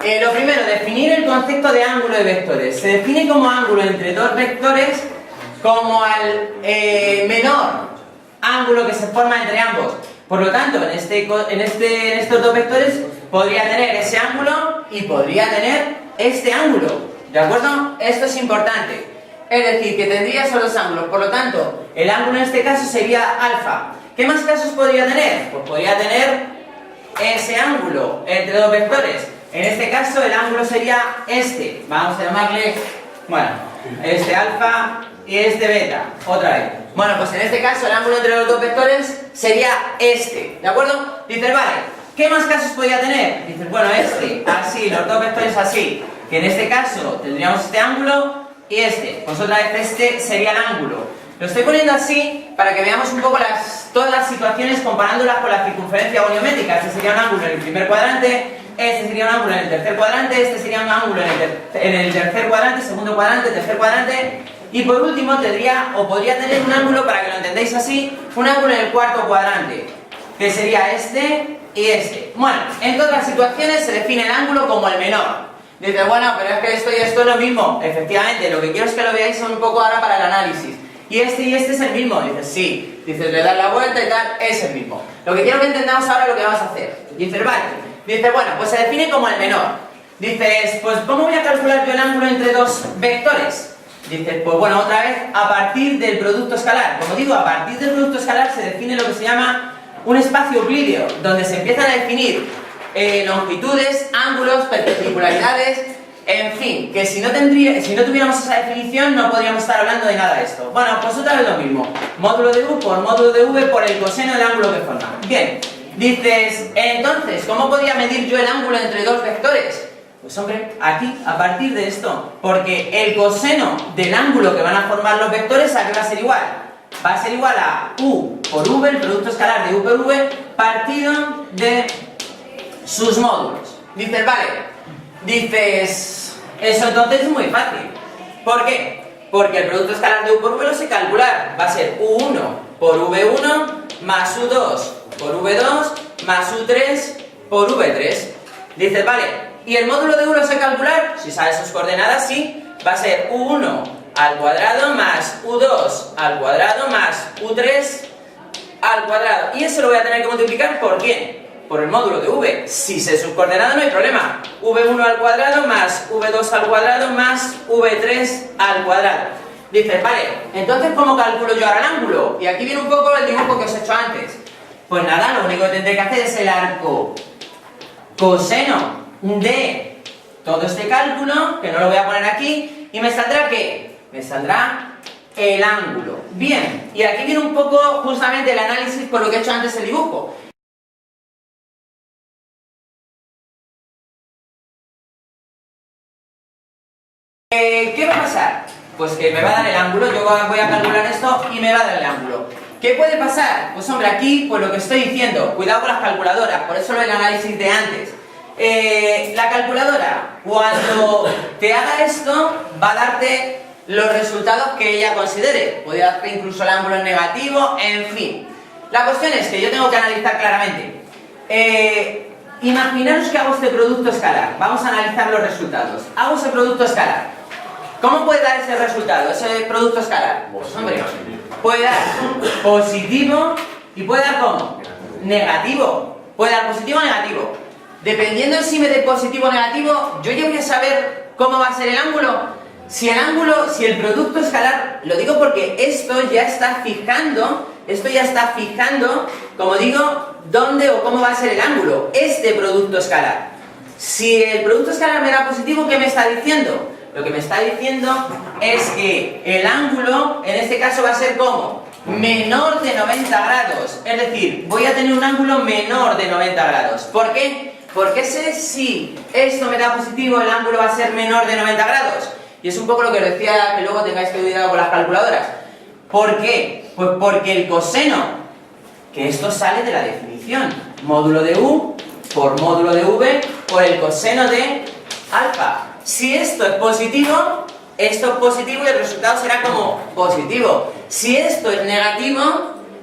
Lo primero, definir el concepto de ángulo de vectores. Se define como ángulo entre dos vectores como el menor ángulo que se forma entre ambos. Por lo tanto, en estos dos vectores podría tener ese ángulo y podría tener este ángulo. ¿De acuerdo? Esto es importante. Es decir, que tendría esos dos ángulos. Por lo tanto, el ángulo en este caso sería alfa. ¿Qué más casos podría tener? Pues podría tener ese ángulo entre dos vectores. En este caso el ángulo sería este. Vamos a llamarle, bueno, este alfa y este beta. Otra vez. Bueno, pues en este caso el ángulo entre los dos vectores sería este. ¿De acuerdo? Dices, vale, ¿qué más casos podría tener? Dices, bueno, este, así, los dos vectores así. Que en este caso tendríamos este ángulo y este. Pues otra vez este sería el ángulo. Lo estoy poniendo así para que veamos un poco todas las situaciones comparándolas con la circunferencia goniométrica. Este sería un ángulo en el primer cuadrante, este sería un ángulo en el tercer cuadrante, este sería un ángulo en el tercer cuadrante, segundo cuadrante, tercer cuadrante. Y por último tendría, o podría tener un ángulo, para que lo entendáis así, un ángulo en el cuarto cuadrante, que sería este y este. Bueno, en todas las situaciones se define el ángulo como el menor. Dices, bueno, pero es que esto y esto es lo mismo. Efectivamente, lo que quiero es que lo veáis un poco ahora para el análisis. Y este es el mismo. Dices, sí. Dices, le das la vuelta y tal, es el mismo. Lo que quiero que entendamos ahora es lo que vamos a hacer. Dices, vale. Dices, bueno, pues se define como el menor. Dices, pues ¿cómo voy a calcular yo el ángulo entre dos vectores? Dices, pues bueno, otra vez, a partir del producto escalar. Como digo, a partir del producto escalar se define lo que se llama un espacio euclídeo, donde se empiezan a definir longitudes, ángulos, perpendicularidades, en fin, que si no tuviéramos esa definición no podríamos estar hablando de nada de esto. Bueno, pues otra vez lo mismo, módulo de u por módulo de v por el coseno del ángulo que forma. Bien, dices, entonces, ¿cómo podría medir yo el ángulo entre dos vectores? Pues hombre, aquí, a partir de esto, porque el coseno del ángulo que van a formar los vectores, ¿a qué va a ser igual? Va a ser igual a u por v, el producto escalar de u por v, partido de sus módulos. Dices, vale, dices, eso entonces es muy fácil. ¿Por qué? Porque el producto escalar de u por v lo sé calcular. Va a ser u1 por v1 más u2 por v2 más u3 por v3. Dices, vale, ¿y el módulo de u lo sé calcular? Si sabes sus coordenadas, sí. Va a ser u1 al cuadrado más u2 al cuadrado más u3 al cuadrado. Y eso lo voy a tener que multiplicar ¿por quién? Por el módulo de v. Si sé sus coordenadas no hay problema. v1 al cuadrado más v2 al cuadrado más v3 al cuadrado. Dices, vale, entonces ¿cómo calculo yo ahora el ángulo? Y aquí viene un poco el dibujo que os he hecho antes. Pues nada, lo único que tendré que hacer es el arco coseno de todo este cálculo, que no lo voy a poner aquí, y me saldrá ¿qué? Me saldrá el ángulo. Bien, y aquí viene un poco justamente el análisis por lo que he hecho antes el dibujo. ¿Qué va a pasar? Pues que me va a dar el ángulo, yo voy a calcular esto y me va a dar el ángulo. ¿Qué puede pasar? Pues hombre, aquí, pues lo que estoy diciendo, cuidado con las calculadoras, por eso el análisis de antes. La calculadora, cuando te haga esto, va a darte los resultados que ella considere. Puede darte incluso el ángulo negativo, en fin. La cuestión es que yo tengo que analizar claramente. Imaginaros que hago este producto escalar. Vamos a analizar los resultados. Hago ese producto escalar. ¿Cómo puede dar ese resultado, ese producto escalar? Pues hombre, puede dar positivo y puede dar ¿cómo? Negativo. Puede dar positivo o negativo. Dependiendo si me dé positivo o negativo, yo ya voy a saber cómo va a ser el ángulo. Si el producto escalar, lo digo porque esto ya está fijando, como digo, dónde o cómo va a ser el ángulo, este producto escalar. Si el producto escalar me da positivo, ¿qué me está diciendo? Lo que me está diciendo es que el ángulo, en este caso, va a ser ¿cómo? Menor de 90 grados. Es decir, voy a tener un ángulo menor de 90 grados. ¿Por qué? Porque sé si esto me da positivo, el ángulo va a ser menor de 90 grados. Y es un poco lo que os decía, que luego tengáis que cuidado con las calculadoras. ¿Por qué? Pues porque el coseno, que esto sale de la definición, módulo de u por módulo de v por el coseno de alfa. Si esto es positivo y el resultado será como positivo. Si esto es negativo,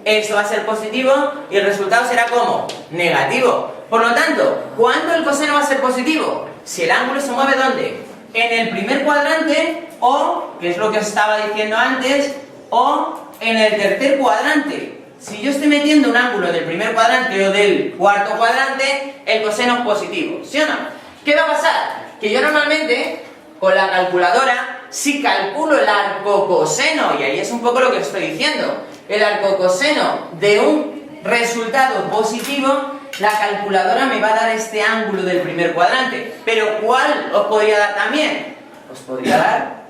esto va a ser positivo y el resultado será como negativo. Por lo tanto, ¿cuándo el coseno va a ser positivo? si el ángulo se mueve ¿dónde? En el primer cuadrante o, que es lo que os estaba diciendo antes, o en el tercer cuadrante. Si yo estoy metiendo un ángulo del primer cuadrante o del cuarto cuadrante, el coseno es positivo, ¿sí o no? ¿Qué va a pasar? Que yo normalmente, con la calculadora, si calculo el arcocoseno, y ahí es un poco lo que estoy diciendo, el arcocoseno de un resultado positivo, la calculadora me va a dar este ángulo del primer cuadrante. Pero ¿cuál os podría dar también? Os podría dar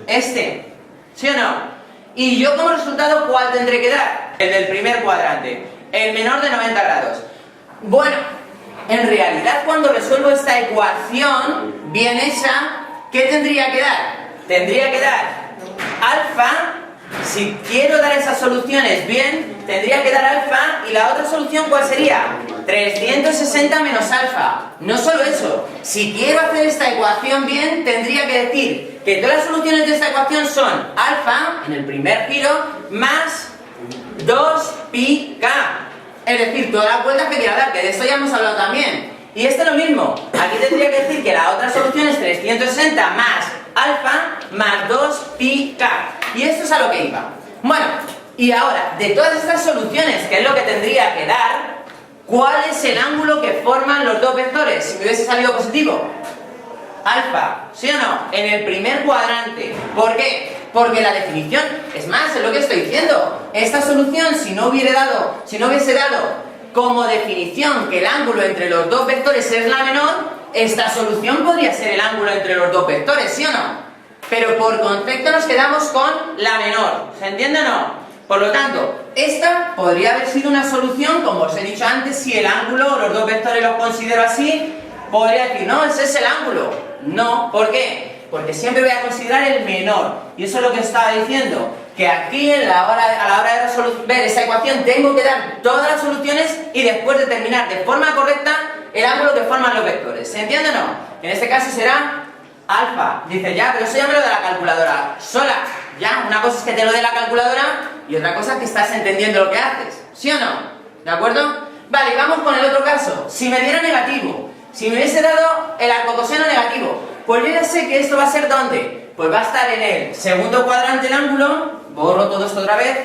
este, ¿sí o no? Y yo como resultado, ¿cuál tendré que dar? El del primer cuadrante, el menor de 90 grados. Bueno, en realidad cuando resuelvo esta ecuación bien hecha, ¿qué tendría que dar? Tendría que dar alfa, si quiero dar esas soluciones bien, tendría que dar alfa, y la otra solución ¿cuál sería? 360 menos alfa. No solo eso, si quiero hacer esta ecuación bien, tendría que decir que todas las soluciones de esta ecuación son alfa, en el primer giro, más 2πk. Es decir, todas las vueltas que quiera dar, que de esto ya hemos hablado también. Y esto es lo mismo, aquí tendría que decir que la otra solución es 360 más alfa más 2πk. Y esto es a lo que iba. Bueno, y ahora, de todas estas soluciones, que es lo que tendría que dar, ¿cuál es el ángulo que forman los dos vectores? Si me hubiese salido positivo, alfa, ¿sí o no? En el primer cuadrante. ¿Por qué? Porque la definición, es más, es lo que estoy diciendo. Esta solución, si no hubiese dado como definición que el ángulo entre los dos vectores es la menor, esta solución podría ser el ángulo entre los dos vectores, ¿sí o no? Pero por concepto nos quedamos con la menor. ¿Se entiende o no? Por lo tanto, esta podría haber sido una solución, como os he dicho antes, si el ángulo, los dos vectores los considero así, podría decir, no, ese es el ángulo. No, ¿por qué? Porque siempre voy a considerar el menor. Y eso es lo que estaba diciendo, que aquí a la hora de resolver esa ecuación tengo que dar todas las soluciones y después determinar de forma correcta el ángulo que forman los vectores. ¿Se entiende o no? En este caso será alfa. Dice, ya, pero eso ya me lo da la calculadora sola. Ya, una cosa es que te lo dé la calculadora y otra cosa es que estás entendiendo lo que haces. ¿Sí o no? ¿De acuerdo? Vale, vamos con el otro caso. Si me diera negativo, si me hubiese dado el arcocoseno negativo, pues yo ya sé que esto va a ser ¿dónde? Pues va a estar en el segundo cuadrante el ángulo. Borro todo esto otra vez.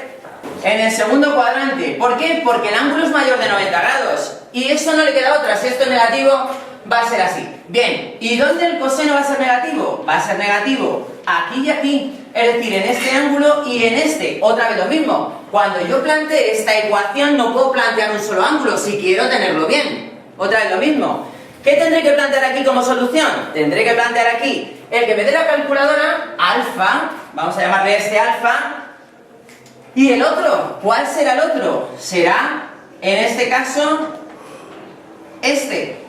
En el segundo cuadrante. ¿Por qué? Porque el ángulo es mayor de 90 grados. Y esto no le queda otra. Si esto es negativo, va a ser así. Bien, ¿y dónde el coseno va a ser negativo? Va a ser negativo aquí y aquí. Es decir, en este ángulo y en este. Otra vez lo mismo. Cuando yo plantee esta ecuación no puedo plantear un solo ángulo si quiero tenerlo bien. Otra vez lo mismo. ¿Qué tendré que plantear aquí como solución? Tendré que plantear aquí el que me dé la calculadora, alfa. Vamos a llamarle este alfa. ¿Y el otro? ¿Cuál será el otro? Será, en este caso, este.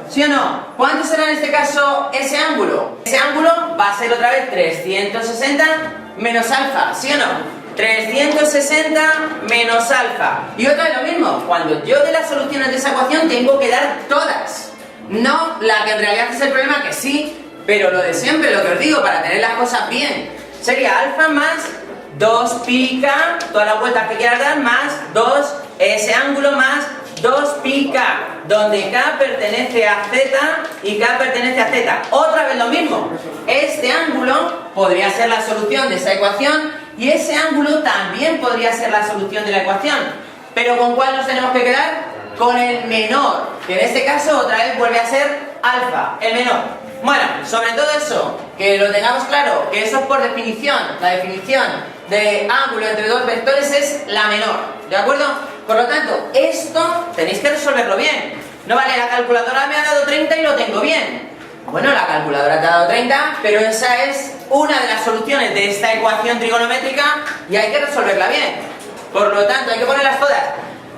¿Sí o no? ¿Cuánto será en este caso ese ángulo? Ese ángulo va a ser otra vez 360 menos alfa, ¿sí o no? 360 menos alfa. Y otra vez lo mismo, cuando yo dé las soluciones de esa ecuación tengo que dar todas. No la que en realidad es el problema, que sí, pero lo de siempre, lo que os digo, para tener las cosas bien. Sería alfa más 2πk, todas las vueltas que quieras dar, más 2, ese ángulo más 2πk, donde k pertenece a z y k pertenece a z. Otra vez lo mismo, este ángulo podría ser la solución de esa ecuación y ese ángulo también podría ser la solución de la ecuación. Pero ¿con cuál nos tenemos que quedar? Con el menor, que en este caso otra vez vuelve a ser alfa, el menor. Bueno, sobre todo eso, que lo tengamos claro, que eso es por definición. La definición de ángulo entre dos vectores es la menor, ¿de acuerdo? Por lo tanto, esto tenéis que resolverlo bien. No vale, la calculadora me ha dado 30 y lo tengo bien. Bueno, la calculadora te ha dado 30, pero esa es una de las soluciones de esta ecuación trigonométrica y hay que resolverla bien. Por lo tanto, hay que ponerlas todas.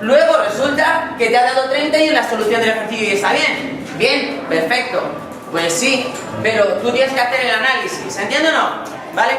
Luego resulta que te ha dado 30 y es la solución del ejercicio y está bien. Bien, perfecto. Pues sí, pero tú tienes que hacer el análisis, ¿entiendes o no? ¿Vale?